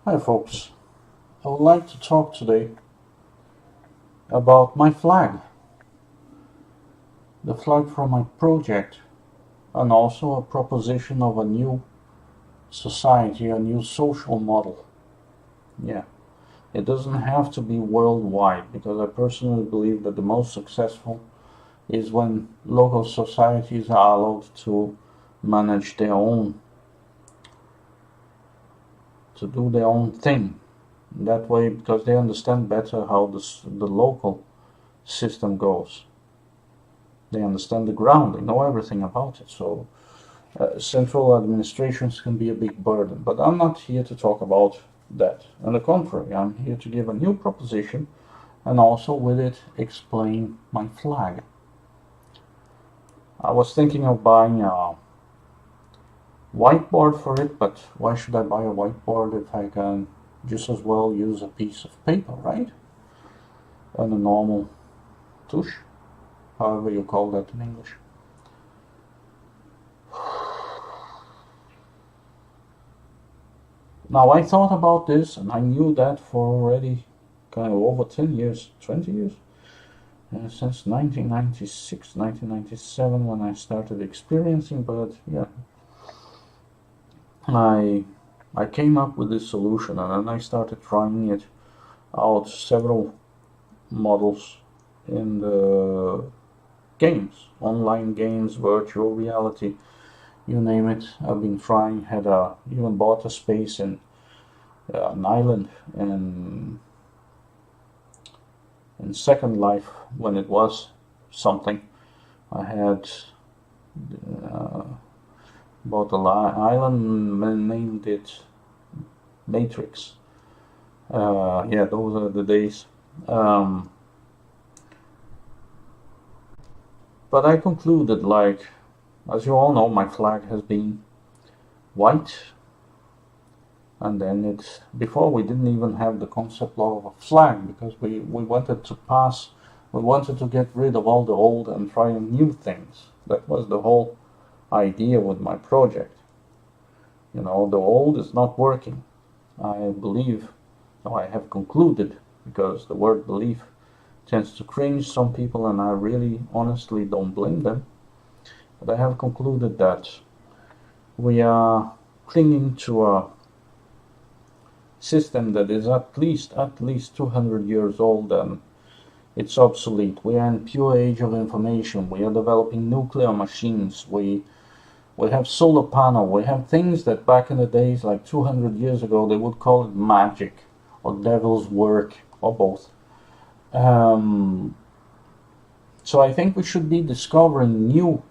Hi folks, I would like to talk today about my flag, the flag for my project, and also a proposition of a new society, a new social model. Yeah, it doesn't have to be worldwide because I personally believe that the most successful is when local societies are allowed to manage their own, to do their own thing. That way, because they understand better how the local system goes. They understand the ground, they know everything about it. So central administrations can be a big burden. But I'm not here to talk about that. On the contrary, I'm here to give a new proposition and also with it explain my flag. I was thinking of buying a whiteboard for it, but why should I buy a whiteboard if I can just as well use a piece of paper, right? And a normal tush, however you call that in English. Now I thought about this and I knew that for already kind of over 10 years, 20 years, since 1996, 1997 when I started experiencing, but yeah, I came up with this solution and then I started trying it out several models in the games, online games, virtual reality, you name it. I've been trying, even bought a space in an island in Second Life when it was something. I had bought an island and named it Matrix. Yeah, those are the days. But I concluded, like, as you all know, my flag has been white. And then before we didn't even have the concept of a flag because we wanted to get rid of all the old and try new things. That was the whole idea with my project. You know, the old is not working. I believe, no, I have concluded, because the word belief tends to cringe some people and I really honestly don't blame them. But I have concluded that we are clinging to a system that is at least 200 years old and it's obsolete. We are in pure age of information. We are developing nuclear machines. We have solar panel. We have things that back in the days, like 200 years ago, they would call it magic or devil's work or both. So I think we should be discovering new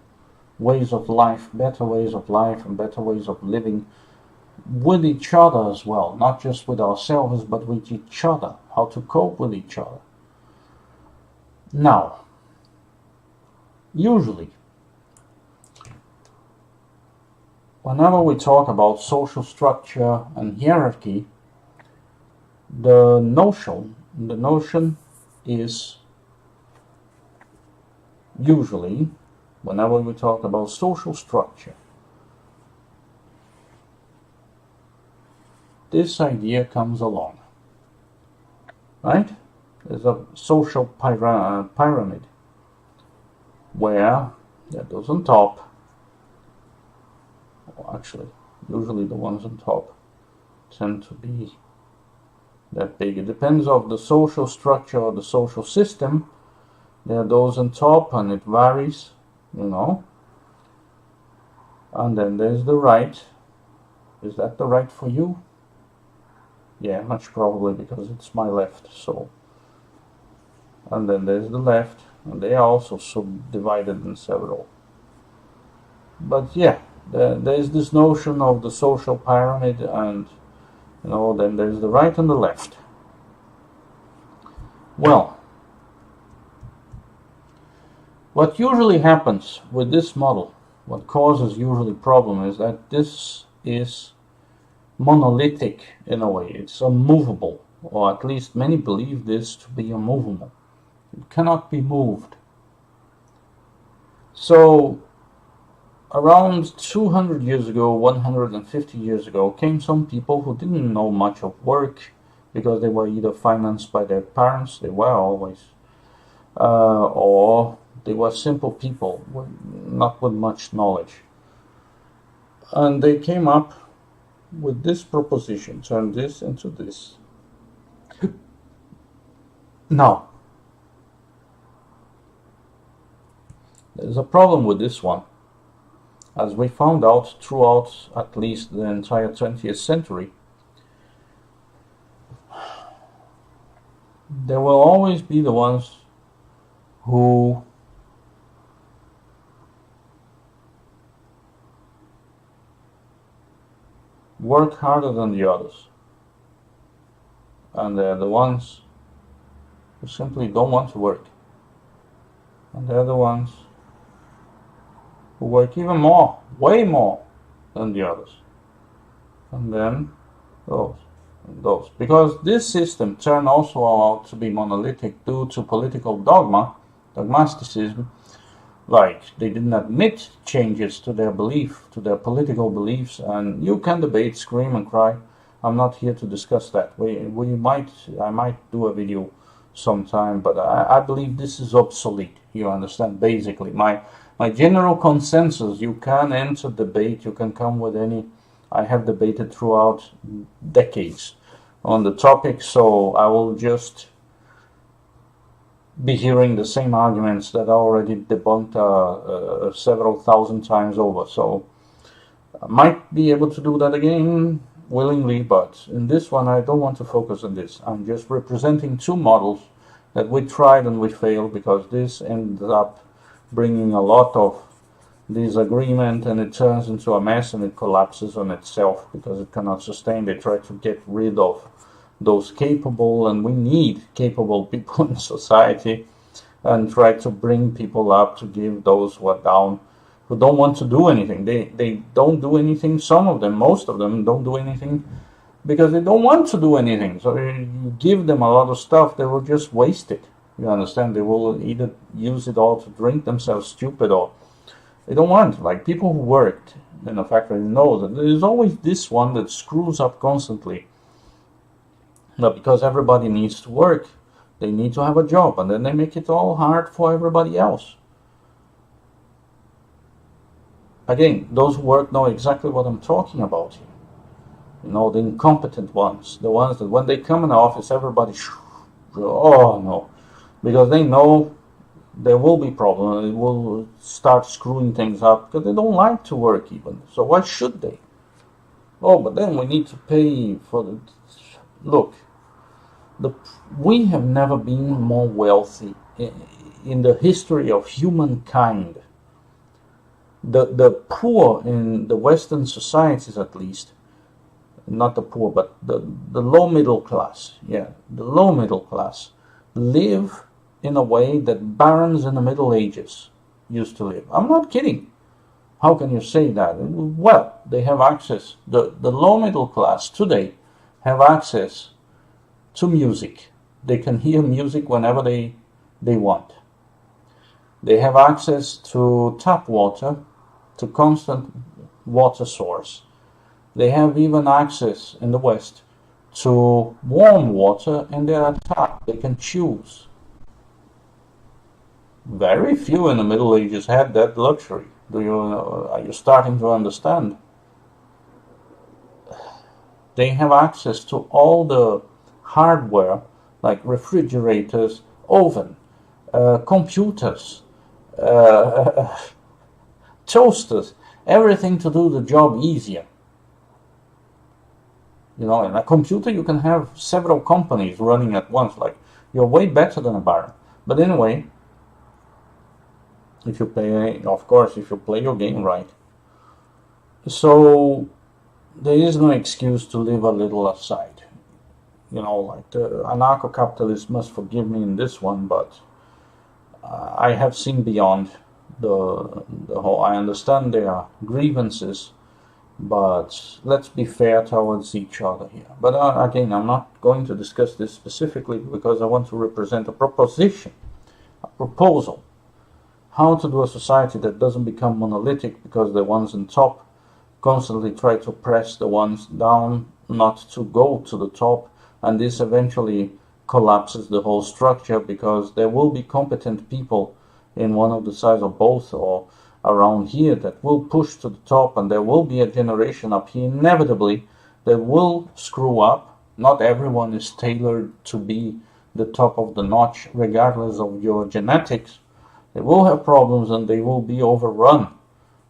ways of life, better ways of life and better ways of living with each other as well, not just with ourselves, but with each other, how to cope with each other. Now, usually, whenever we talk about social structure and hierarchy, the notion is usually, whenever we talk about social structure, this idea comes along, right? There's a social pyramid where those on top, or actually, usually the ones on top tend to be that big. It depends on the social structure or the social system. There are those on top and it varies, you know. And then there's the right. Is that the right for you? Yeah, much probably, because it's my left, so. And then there's the left, and they are also subdivided in several. But yeah, there's this notion of the social pyramid, and you know, then there's the right and the left. Well, what usually happens with this model, what causes usually problem, is that this is monolithic in a way. It's unmovable, or at least many believe this to be unmovable. It cannot be moved. So around 200 years ago, 150 years ago, came some people who didn't know much of work because they were either financed by their parents, they were always, or they were simple people, not with much knowledge. And they came up with this proposition: turn this into this. Now, there's a problem with this one. As we found out throughout at least the entire 20th century, there will always be the ones who work harder than the others. And they're the ones who simply don't want to work. And they're the ones who work even more, way more than the others. And then those and those. Because this system turned also out to be monolithic due to political dogmaticism. Like, they didn't admit changes to their belief, to their political beliefs, and you can debate, scream and cry. I'm not here to discuss that. I might do a video sometime, but I believe this is obsolete. You understand? Basically, my general consensus: you can enter debate, you can come with any. I have debated throughout decades on the topic, so I will just be hearing the same arguments that I already debunked several thousand times over. So I might be able to do that again willingly, but in this one I don't want to focus on this. I'm just representing two models that we tried and we failed, because this ended up bringing a lot of disagreement, and it turns into a mess and it collapses on itself because it cannot sustain. They try to get rid of those capable, and we need capable people in society, and try to bring people up to give those who are down, who don't want to do anything. They don't do anything. Some of them, most of them, don't do anything because they don't want to do anything. So you give them a lot of stuff, they will just waste it. You understand? They will either use it all to drink themselves stupid, or they don't want. Like, people who worked in a factory know that there's always this one that screws up constantly. But because everybody needs to work, they need to have a job, and then they make it all hard for everybody else. Again, those who work know exactly what I'm talking about here. You know, the incompetent ones, the ones that when they come in the office, everybody, oh no, because they know there will be problems. They will start screwing things up because they don't like to work even. So why should they? Oh, but then we need to pay for the... Look, we have never been more wealthy in the history of humankind. The poor in the Western societies, at least, not the poor, but the low middle class, the low middle class, live in a way that barons in the Middle Ages used to live. I'm not kidding. How can you say that? Well, they have access. The low middle class today have access to music. They can hear music whenever they want. They have access to tap water, to constant water source. They have even access in the West to warm water in their tap. They can choose. Very few in the Middle Ages had that luxury. Are you starting to understand? They have access to all the hardware, like refrigerators, oven, computers, toasters, everything to do the job easier. You know, in a computer you can have several companies running at once. Like, you're way better than a baron. But anyway, if you play, of course, if you play your game right. So there is no excuse to live a little aside. You know, like, the anarcho-capitalists must forgive me in this one, but I have seen beyond the whole. I understand there are grievances, but let's be fair towards each other here. But again, I'm not going to discuss this specifically because I want to represent a proposition, a proposal. how to do a society that doesn't become monolithic because the ones in top constantly try to press the ones down not to go to the top, and this eventually collapses the whole structure because there will be competent people in one of the sides of both or around here that will push to the top, and there will be a generation up here inevitably that will screw up. Not everyone is tailored to be the top of the notch regardless of your genetics. They will have problems and they will be overrun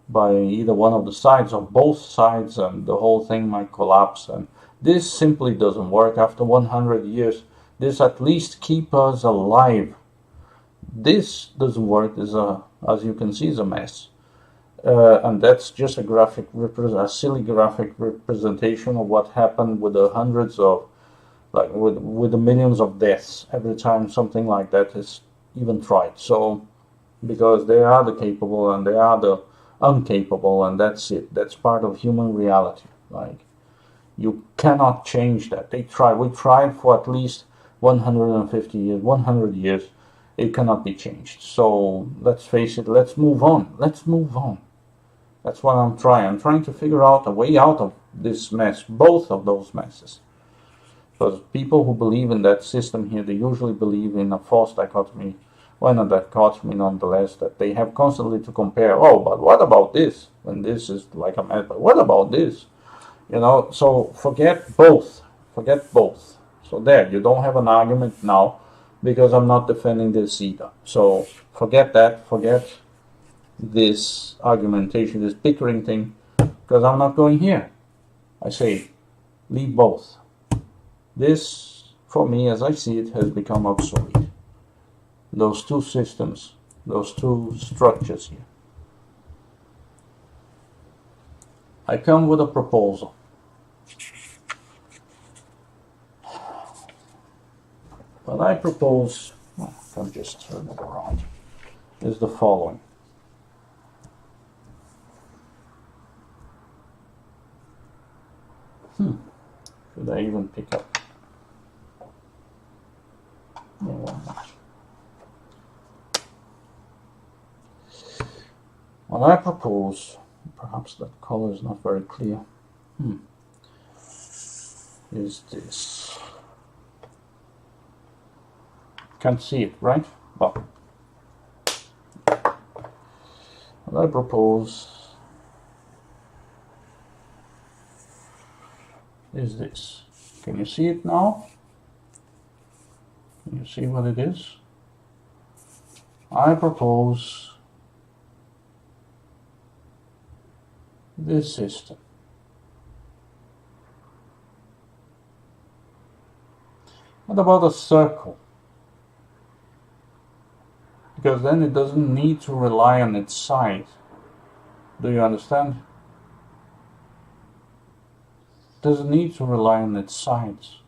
by either one of the sides or both sides, and the whole thing might collapse. And this simply doesn't work. After 100 years, this at least keeps us alive. This doesn't work. This, as you can see, is a mess. And that's just a silly graphic representation of what happened with the hundreds of, like with the millions of deaths every time something like that is even tried. So, because they are the capable and they are the uncapable, and that's it. That's part of human reality. Like, you cannot change that. We tried for at least 150 years, 100 years. It cannot be changed. So let's face it, let's move on. Let's move on. That's what I'm trying. I'm trying to figure out a way out of this mess, both of those messes. Because people who believe in that system here, they usually believe in a false dichotomy. Well, not dichotomy nonetheless, that they have constantly to compare. Oh, but what about this? When this is like a mess, but what about this? You know, so forget both. Forget both. So there, you don't have an argument now, because I'm not defending this either. So forget that. Forget this argumentation, this bickering thing, because I'm not going here. I say, leave both. This, for me, as I see it, has become obsolete. Those two systems, those two structures here. I come with a proposal. What I propose, if I'm just turn it around, is the following. Should I even pick up? No, why not? What I propose, perhaps that color is not very clear, is this. Can't see it, right? Well, what I propose is this. Can you see it now? Can you see what it is? I propose this system. What about a circle? Because then it doesn't need to rely on its side. Do you understand? It doesn't need to rely on its sides.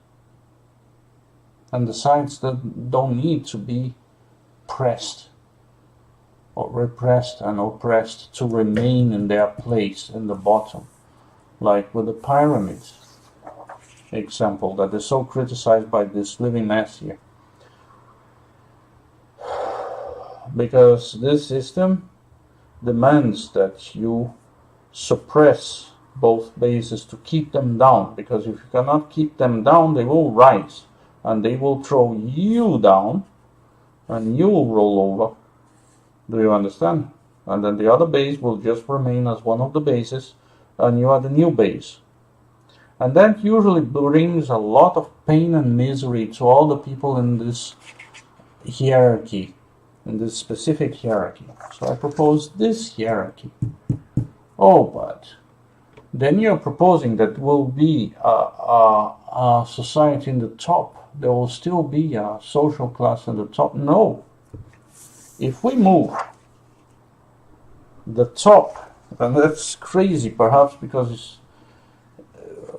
And the sides that don't need to be pressed or repressed and oppressed to remain in their place in the bottom, like with the pyramids example that is so criticized by this living mass here. Because this system demands that you suppress both bases to keep them down, because if you cannot keep them down, they will rise and they will throw you down and you will roll over. Do you understand? And then the other base will just remain as one of the bases, and you are the new base. And that usually brings a lot of pain and misery to all the people in this hierarchy, in this specific hierarchy. So I propose this hierarchy. Oh, but then you're proposing that will be a society in the top. There will still be a social class in the top. No. If we move the top, and that's crazy perhaps because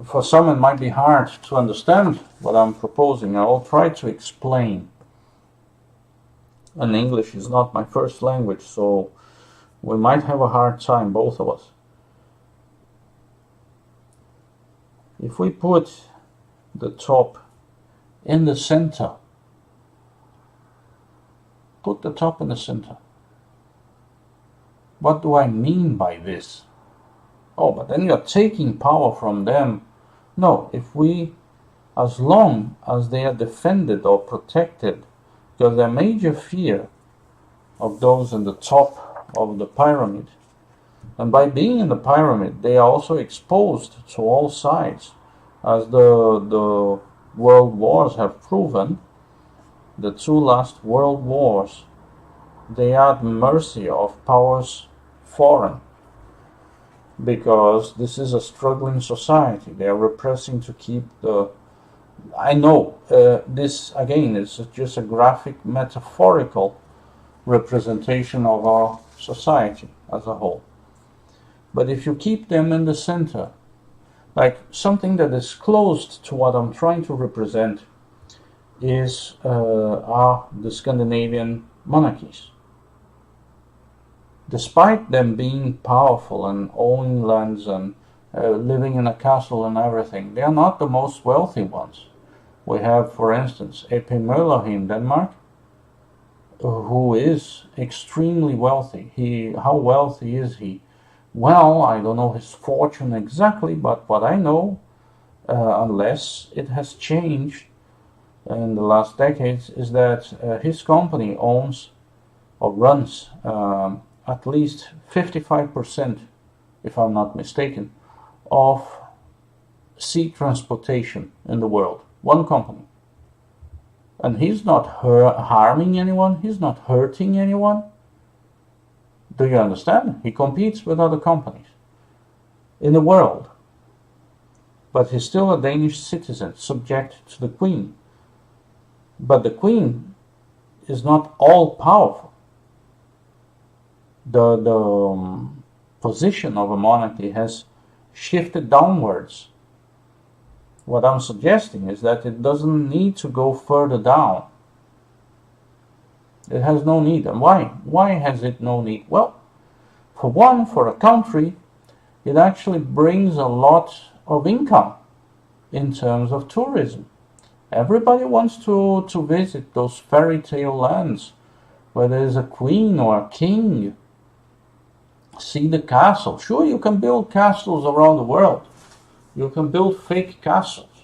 for some it might be hard to understand what I'm proposing. I'll try to explain. And English is not my first language, so we might have a hard time, both of us. If we put the top in the center, put the top in the center, What do I mean by this? Oh, but then you're taking power from them. No, as long as they are defended or protected, because their major fear of those in the top of the pyramid, and by being in the pyramid, they are also exposed to all sides, as the world wars have proven. The two last world wars, they are at mercy of powers foreign, because this is a struggling society. They are repressing to keep the... I know this again is just a graphic, metaphorical representation of our society as a whole. But if you keep them in the center, like something that is close to what I'm trying to represent is the Scandinavian monarchies. Despite them being powerful and owning lands and living in a castle and everything, they are not the most wealthy ones. We have, for instance, A.P. Møller in Denmark, who is extremely wealthy. How wealthy is he? Well, I don't know his fortune exactly, but what I know, unless it has changed in the last decades, is that his company owns or runs at least 55%, if I'm not mistaken, of sea transportation in the world. One company. And he's not harming anyone, he's not hurting anyone. Do you understand? He competes with other companies in the world. But he's still a Danish citizen, subject to the Queen. But the Queen is not all powerful. The position of a monarchy has shifted downwards. What I'm suggesting is that it doesn't need to go further down. It has no need. And why? Why has it no need? Well, for one, for a country, it actually brings a lot of income in terms of tourism. Everybody wants to visit those fairy tale lands where there is a queen or a king. See the castle. Sure, you can build castles around the world. You can build fake castles.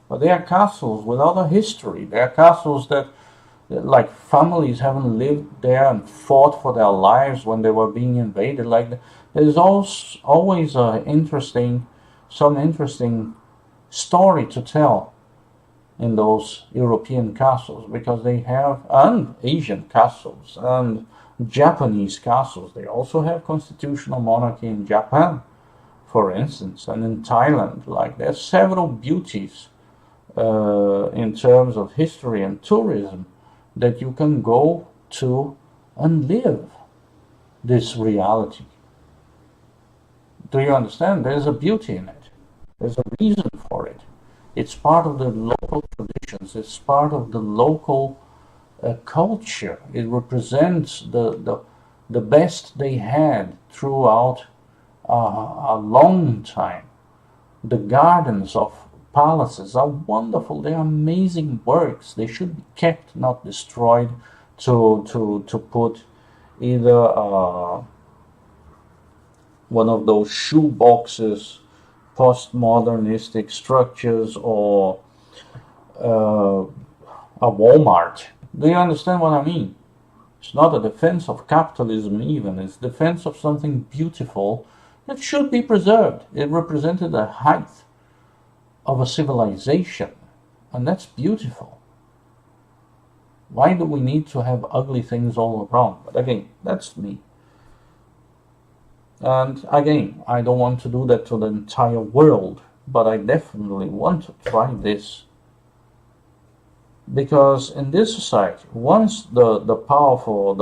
But they are castles without a history. They are castles that, like, families haven't lived there and fought for their lives when they were being invaded. Like, there's always some interesting story to tell in those European castles, because they have, and Asian castles, and Japanese castles. They also have constitutional monarchy in Japan, for instance, and in Thailand. Like, there's several beauties in terms of history and tourism that you can go to and live this reality. Do you understand? There's a beauty in it. There's a reason for it. It's part of the local traditions. It's part of the local culture. It represents the best they had throughout a long time. The gardens of palaces are wonderful. They are amazing works. They should be kept, not destroyed, to put either one of those shoe boxes, postmodernistic structures, or a Walmart. Do you understand what I mean? It's not a defense of capitalism even. It's defense of something beautiful that should be preserved. It represented the height of a civilization, and that's beautiful. Why do we need to have ugly things all around? But again, that's me. And again, I don't want to do that to the entire world, but I definitely want to try this. Because in this society, once the powerful,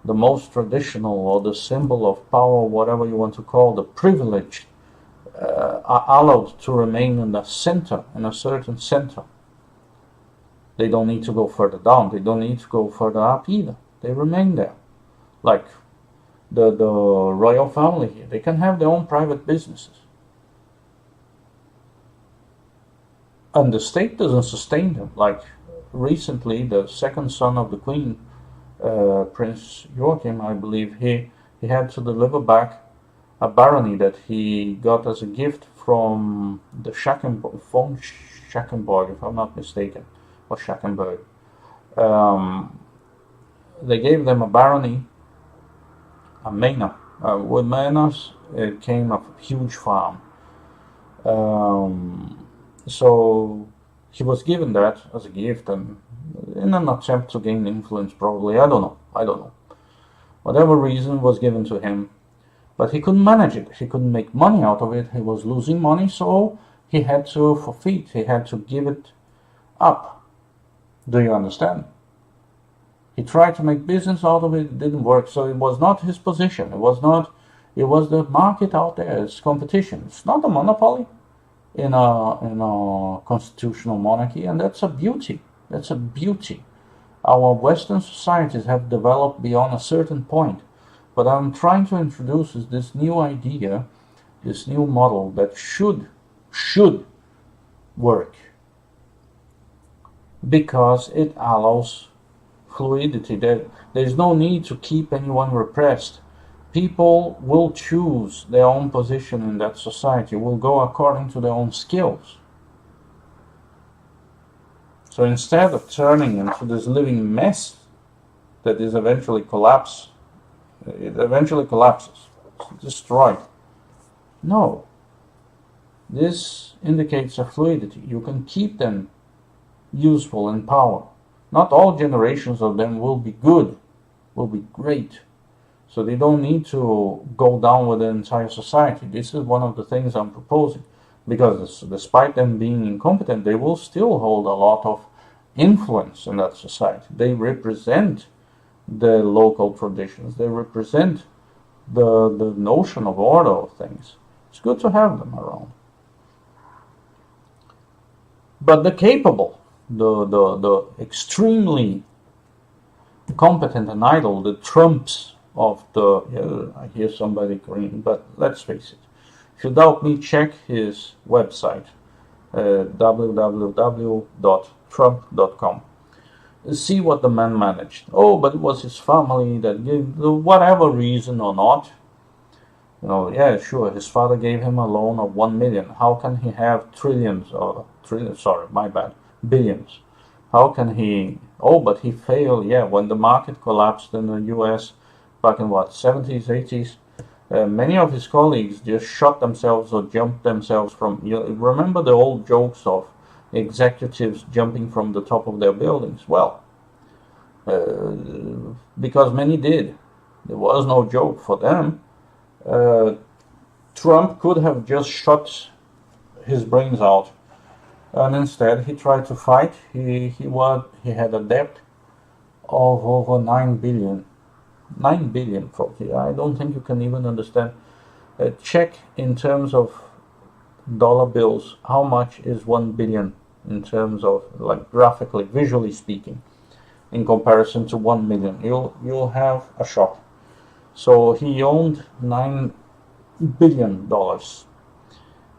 the most traditional, or the symbol of power, whatever you want to call, the privileged, are allowed to remain in the center, in a certain center, they don't need to go further down. They don't need to go further up either. They remain there. Like the royal family here, they can have their own private businesses. And the state doesn't sustain them. Like recently, the second son of the Queen, Prince Joachim, I believe, he had to deliver back a barony that he got as a gift from the von Schackenborg, if I'm not mistaken, or Schackenberg. They gave them a barony, a manor. With manors, it came a huge farm. So he was given that as a gift, and in an attempt to gain influence, probably. I don't know. Whatever reason was given to him, but he couldn't manage it. He couldn't make money out of it. He was losing money, so he had to forfeit. He had to give it up. Do you understand? He tried to make business out of it. It didn't work. So it was not his position. It was the market out there. It's competition. It's not a monopoly in a constitutional monarchy, and that's a beauty. That's a beauty. Our Western societies have developed beyond a certain point. What I'm trying to introduce is this new idea, this new model that should work, because it allows fluidity. There's no need to keep anyone repressed. People will choose their own position in that society, will go according to their own skills. So instead of turning into this living mess that is eventually collapses, it's destroyed. No. This indicates a fluidity. You can keep them useful in power. Not all generations of them will be good, will be great. So they don't need to go down with the entire society. This is one of the things I'm proposing. Because despite them being incompetent, they will still hold a lot of influence in that society. They represent the local traditions. They represent the notion of order of things. It's good to have them around. But the capable, the extremely competent and idle, the Trumps of the... Yeah, I hear somebody green, but let's face it. If you doubt me, check his website, www.trump.com. See what the man managed. Oh, but it was his family that gave, whatever reason or not. You know, yeah, sure, his father gave him a loan of 1 million. How can he have billions? How can he... Oh, but he failed. Yeah, when the market collapsed in the US back in what, 70s, 80s, many of his colleagues just shot themselves or jumped themselves from... You remember the old jokes of executives jumping from the top of their buildings? Well, because many did. There was no joke for them. Trump could have just shot his brains out, and instead he tried to fight. He had a debt of over 9 billion. 9 billion, folks. I don't think you can even understand. Check in terms of dollar bills, how much is 1 billion in terms of, like, graphically, visually speaking, in comparison to 1 million. You'll have a shock. So he owned $9 billion,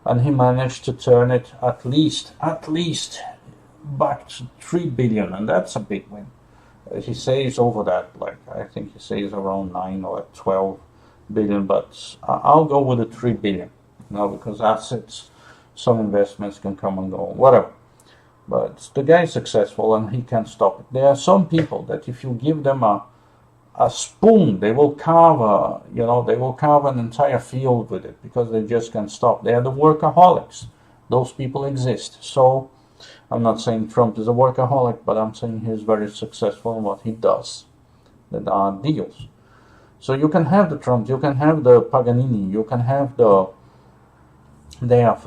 and he managed to turn it at least back to 3 billion, and that's a big win. He says over that, like, I think he says around 9 or 12 billion, but I'll go with the 3 billion, because assets, some investments can come and go, whatever. But the guy is successful and he can't stop it. There are some people that if you give them a spoon, they will carve an entire field with it, because they just can't stop. They are the workaholics. Those people exist. So I'm not saying Trump is a workaholic, but I'm saying he's very successful in what he does. That are deals. So you can have the Trump, you can have the Paganini, you can have for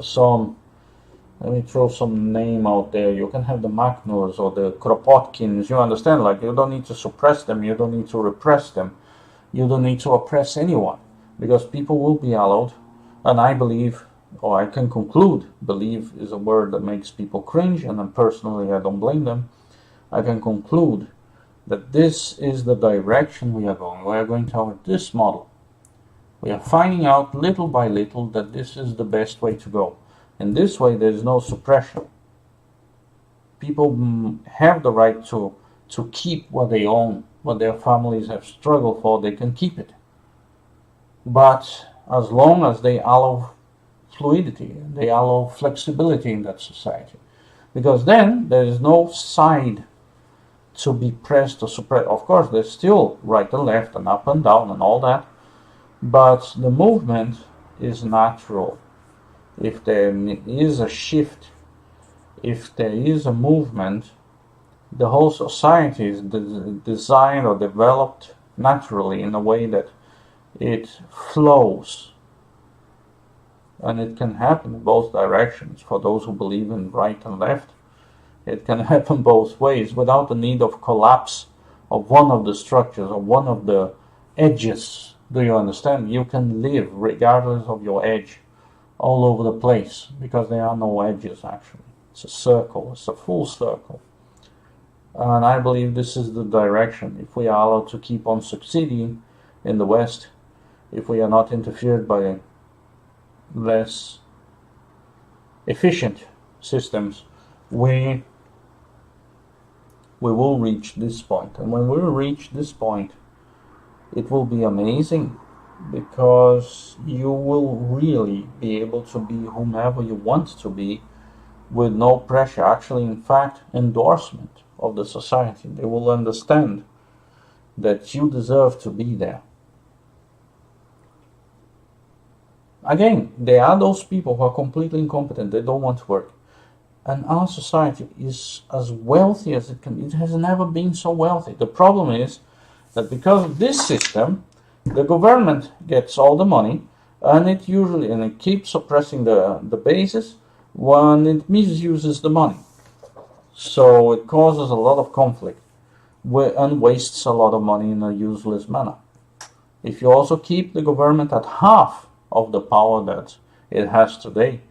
some, let me throw some name out there, you can have the Magnus or the Kropotkins, you understand? Like, you don't need to suppress them, you don't need to repress them, you don't need to oppress anyone, because people will be allowed, and I believe, or I can conclude, believe is a word that makes people cringe, and then personally I don't blame them, I can conclude that this is the direction we are going. We are going toward this model. We are finding out little by little that this is the best way to go. In this way, there is no suppression. People have the right to keep what they own, what their families have struggled for. They can keep it. but as long as they allow fluidity, they allow flexibility in that society, because then there is no side to be pressed or suppressed. Of course, there's still right and left and up and down and all that, but the movement is natural. If there is a shift, if there is a movement, the whole society is designed or developed naturally in a way that it flows. And it can happen in both directions. For those who believe in right and left, it can happen both ways without the need of collapse of one of the structures or one of the edges. Do you understand? You can live regardless of your edge all over the place, because there are no edges actually. It's a circle, it's a full circle. And I believe this is the direction. If we are allowed to keep on succeeding in the West, if we are not interfered by less efficient systems, we will reach this point. And when we reach this point, it will be amazing, because you will really be able to be whomever you want to be with no pressure. Actually, in fact, endorsement of the society. They will understand that you deserve to be there. Again, there are those people who are completely incompetent. They don't want to work. And our society is as wealthy as it can be. It has never been so wealthy. The problem is that because of this system, the government gets all the money, and it keeps oppressing the bases when it misuses the money. So it causes a lot of conflict and wastes a lot of money in a useless manner. If you also keep the government at half of the power that it has today,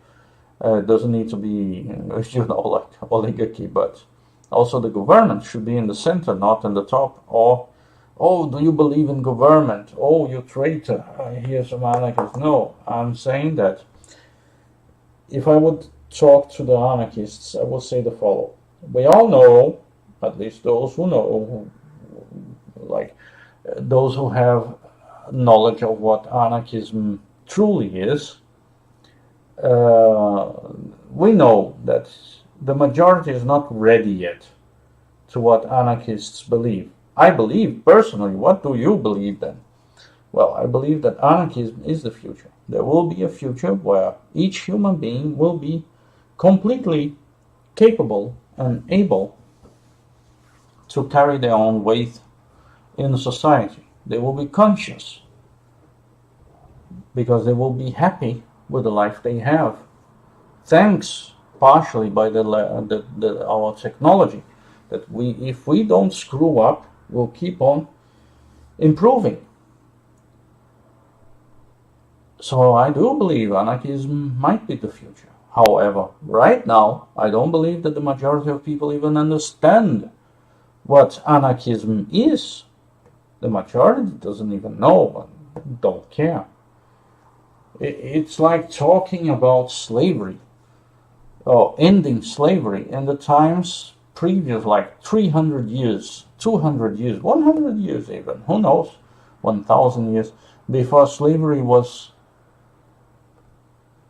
it doesn't need to be, like oligarchy, but also the government should be in the center, not in the top. Or, oh, do you believe in government? Oh, you traitor. I hear some anarchists. No, I'm saying that if I would talk to the anarchists, I would say the following. We all know, at least those who know, like those who have knowledge of what anarchism truly is, we know that the majority is not ready yet to what anarchists believe. I believe personally. What do you believe then? Well, I believe that anarchism is the future. There will be a future where each human being will be completely capable and able to carry their own weight in society. They will be conscious because they will be happy with the life they have, thanks partially by our technology. That if we don't screw up, we'll keep on improving. So I do believe anarchism might be the future. However, right now, I don't believe that the majority of people even understand what anarchism is. The majority doesn't even know and don't care. It's like talking about slavery, or ending slavery in the times previous, like 300 years, 200 years, 100 years even, who knows, 1,000 years before slavery was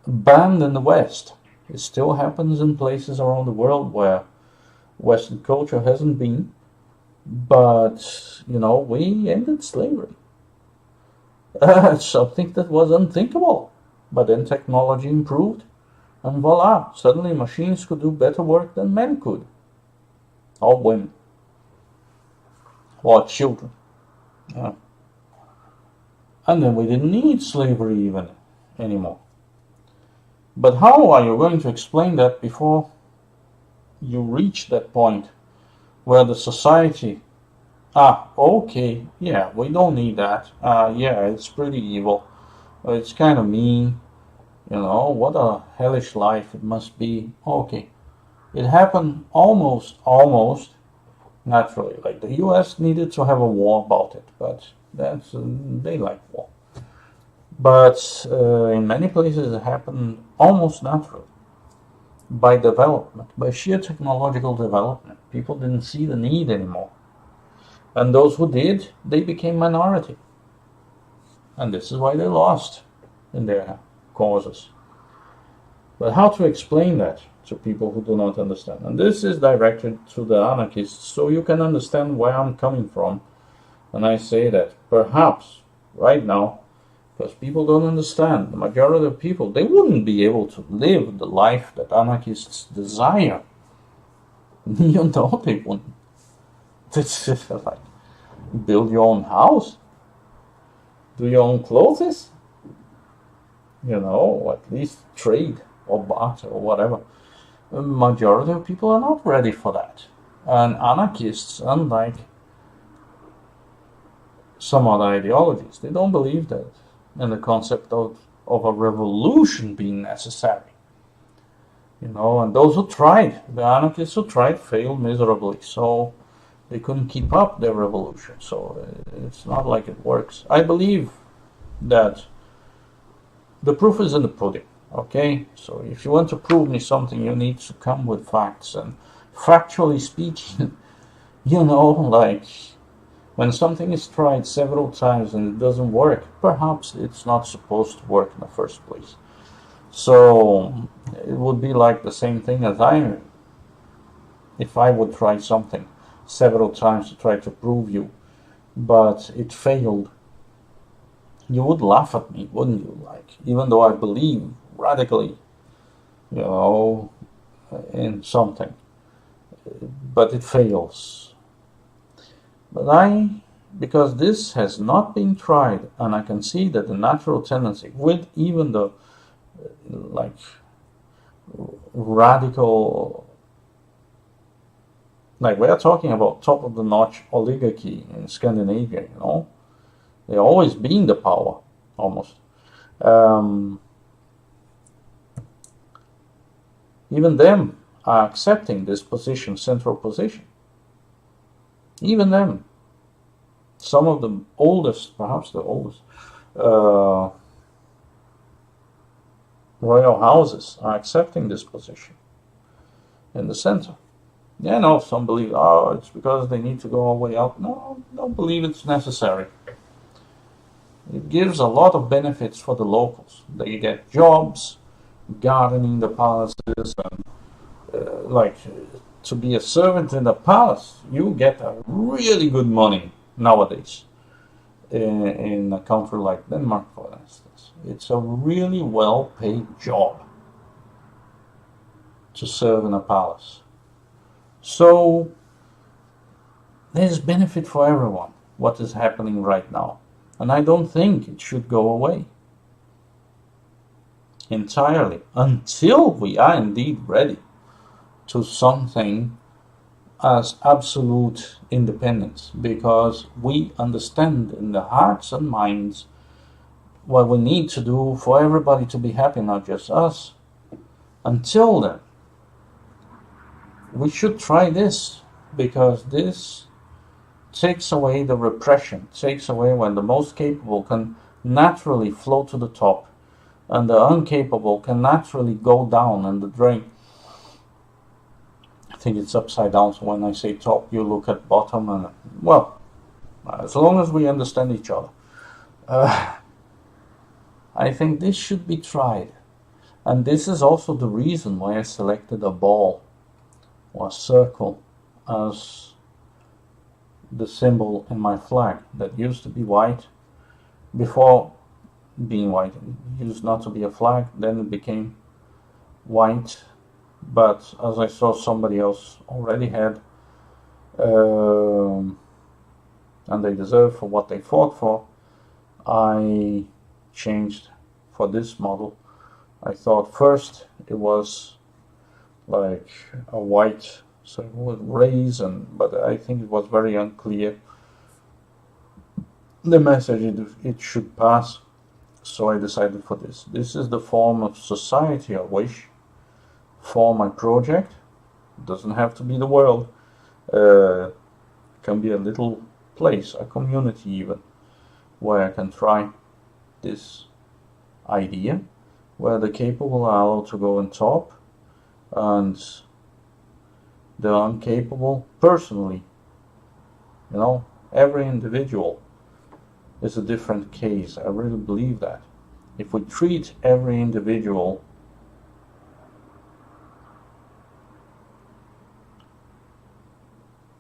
banned in the West. It still happens in places around the world where Western culture hasn't been, but we ended slavery. Something that was unthinkable, but then technology improved, and voila, suddenly machines could do better work than men could, or women, or children. Yeah. And then we didn't need slavery even anymore. But how are you going to explain that before you reach that point where the society, okay, yeah, we don't need that. Yeah, it's pretty evil. It's kind of mean. What a hellish life it must be. Okay. It happened almost naturally. Like the US needed to have a war about it, but they like war. But in many places it happened almost naturally. By development, by sheer technological development. People didn't see the need anymore. And those who did, they became minority. And this is why they lost in their causes. But how to explain that to people who do not understand? And this is directed to the anarchists, so you can understand where I'm coming from when I say that perhaps right now, because people don't understand, the majority of people, they wouldn't be able to live the life that anarchists desire. You know they wouldn't. It's just like build your own house, do your own clothes, or at least trade or barter or whatever. The majority of people are not ready for that. And anarchists, unlike some other ideologies, they don't believe that in the concept of a revolution being necessary. And those who tried, the anarchists who tried, failed miserably. So they couldn't keep up their revolution. So it's not like it works. I believe that the proof is in the pudding. Okay? So if you want to prove me something, you need to come with facts. And factually speaking, like when something is tried several times and it doesn't work, perhaps it's not supposed to work in the first place. So it would be like the same thing as if I would try something several times to try to prove you, but it failed. You would laugh at me, wouldn't you? Like, even though I believe radically, in something, but it fails. But because this has not been tried, and I can see that the natural tendency, with even the radical, we are talking about top of the notch oligarchy in Scandinavia, they always been the power, almost. Even them are accepting this position, central position. Even them. Some of the oldest, perhaps the oldest, royal houses are accepting this position in the center. Some believe, it's because they need to go all the way out. No, I don't believe it's necessary. It gives a lot of benefits for the locals. They get jobs, gardening the palaces, and to be a servant in the palace, you get a really good money nowadays. In a country like Denmark, for instance, it's a really well-paid job to serve in a palace. So there's benefit for everyone, what is happening right now. And I don't think it should go away entirely until we are indeed ready to something as absolute independence, because we understand in the hearts and minds what we need to do for everybody to be happy, not just us. Until then, we should try this, because this takes away the repression, takes away when the most capable can naturally float to the top and the incapable can naturally go down in the drain. I think it's upside down, so when I say top, you look at bottom, and as long as we understand each other, I think this should be tried. And this is also the reason why I selected a ball or a circle as the symbol in my flag that used to be white. Before being white, it used not to be a flag, then it became white. But as I saw somebody else already had, and they deserve for what they fought for, I changed for this model. I thought first it was like a white, so it would raise, but I think it was very unclear the message it should pass, so I decided for this. This is the form of society I wish for my project. It doesn't have to be the world. It can be a little place, a community even, where I can try this idea, where the capable are allowed to go on top, and the incapable personally, every individual is a different case. I really believe that. If we treat every individual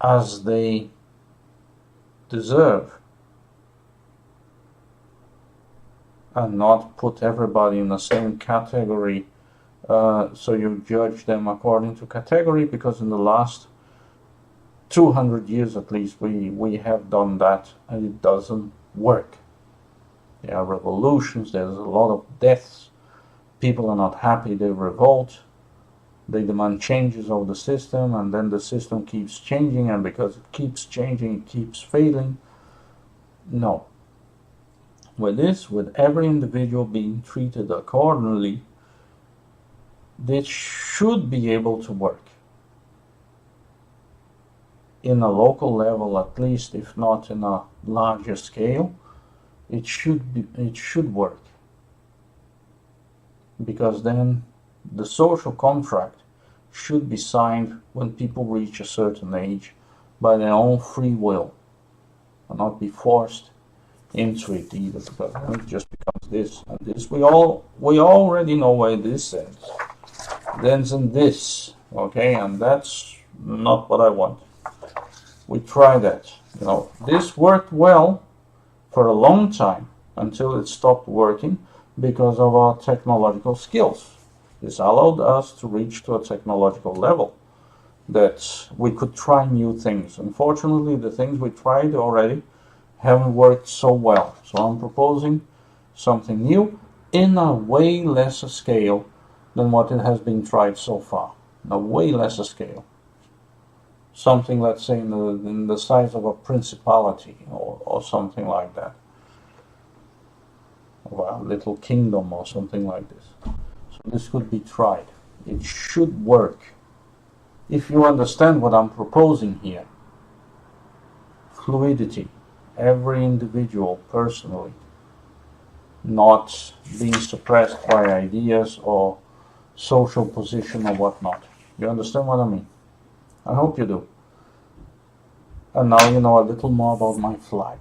as they deserve and not put everybody in the same category, so you judge them according to category, because in the last 200 years at least we have done that and it doesn't work. There are revolutions, there's a lot of deaths, people are not happy, they revolt, they demand changes of the system, and then the system keeps changing, and because it keeps changing, it keeps failing. No. With every individual being treated accordingly, this should be able to work. In a local level at least, if not in a larger scale, it should work. Because then the social contract should be signed when people reach a certain age by their own free will, and not be forced into it either, because then it just becomes this and this. We already know where this ends. It ends in this, okay, and that's not what I want. We try that. This worked well for a long time until it stopped working because of our technological skills. This allowed us to reach to a technological level that we could try new things. Unfortunately, the things we tried already haven't worked so well. So I'm proposing something new in a way lesser scale than what it has been tried so far. In a way lesser scale. Something, let's say, in the size of a principality or something like that. Or a little kingdom or something like this. So this could be tried. It should work. If you understand what I'm proposing here. Fluidity. Every individual personally. Not being suppressed by ideas or social position or whatnot. You understand what I mean? I hope you do. And now you know a little more about my flag.